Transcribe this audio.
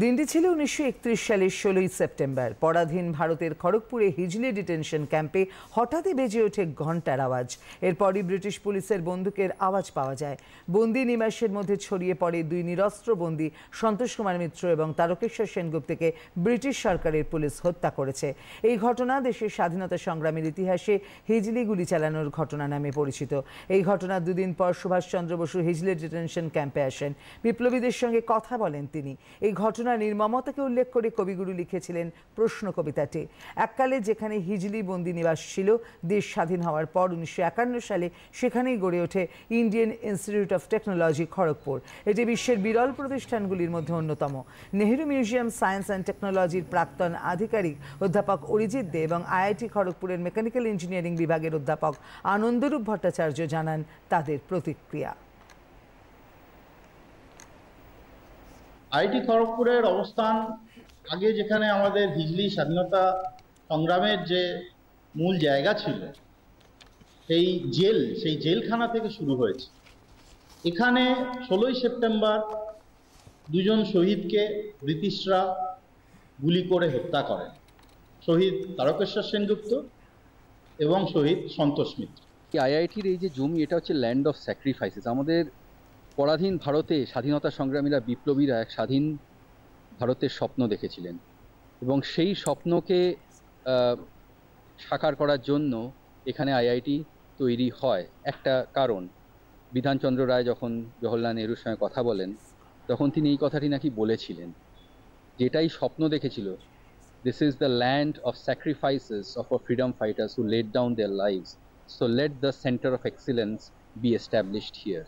দিনটি ছিল 1931 সালের 16ই সেপ্টেম্বর। পরাধীন ভারতের খড়গপুরে হিজলি ডিটেনশন ক্যাম্পে হঠাৎই বেজে ওঠে ঘণ্টার আওয়াজ। এরপরই ব্রিটিশ পুলিশের বন্দুকের আওয়াজ পাওয়া যায়। বন্দি নিমেষের মধ্যে ছড়িয়ে পড়ে দুই নিরস্ত্র বন্দী সন্তোষ কুমার মিত্র এবং তারকেশ্বর সেনগুপ্তকে ব্রিটিশ সরকারের পুলিশ হত্যা করেছে। এই ঘটনা দেশের স্বাধীনতা সংগ্রামের ইতিহাসে হিজলি গুলি চালানোর ঘটনা নামে পরিচিত। এই ঘটনার দুদিন পর সুভাষচন্দ্র বসু হিজলি ডিটেনশন ক্যাম্পে আসেন। বিপ্লবীদের সঙ্গে কথা বলেন তিনি। এই ঘটনার নির্মমতাকে উল্লেখ করে কবিগুরু লিখেছিলেন প্রশ্ন কবিতাটি। এককালে যেখানে হিজলি বন্দি নিবাস ছিল, দেশ স্বাধীন হওয়ার পর 1951 সালে সেখানেই গড়ে ওঠে Indian institute of technology Kharagpur. এটি বিশ্বের বিরল প্রতিষ্ঠানগুলির মধ্যে অন্যতম। নেহেরু মিউজিয়াম সায়েন্স অ্যান্ড টেকনোলজির প্রাক্তন আধিকারিক অধ্যাপক অরিজিৎ দে এবং আইআইটি খড়গপুরের মেকানিক্যাল ইঞ্জিনিয়ারিং বিভাগের অধ্যাপক আনন্দরূপ ভট্টাচার্য জানান তাদের প্রতিক্রিয়া। আইআইটি খড়গপুরের অবস্থান আগে যেখানে আমাদের হিজলি স্বাধীনতা সংগ্রামের যে মূল জায়গা ছিল, সেই জেলখানা থেকে শুরু হয়েছে। এখানে 16ই সেপ্টেম্বর দুজন শহীদকে ব্রিটিশরা গুলি করে হত্যা করেন, শহীদ তারকেশ্বর সেনগুপ্ত এবং শহীদ সন্তোষ মিত্র। আইআইটির এই যে জমি, এটা হচ্ছে ল্যান্ড অফ স্যাক্রিফাইসেস। আমাদের পরাধীন ভারতে স্বাধীনতা সংগ্রামীরা, বিপ্লবীরা এক স্বাধীন ভারতের স্বপ্ন দেখেছিলেন এবং সেই স্বপ্নকে সাকার করার জন্য এখানে আইআইটি তৈরি হয়। একটা কারণ, বিধানচন্দ্র রায় যখন জওহরলাল নেহরুর সঙ্গে কথা বলেন, তখন তিনি এই কথাটি নাকি বলেছিলেন, যেটাই স্বপ্ন দেখেছিল, this is the land of sacrifices of a freedom fighters who laid down their lives, so let the centre of excellence B established here.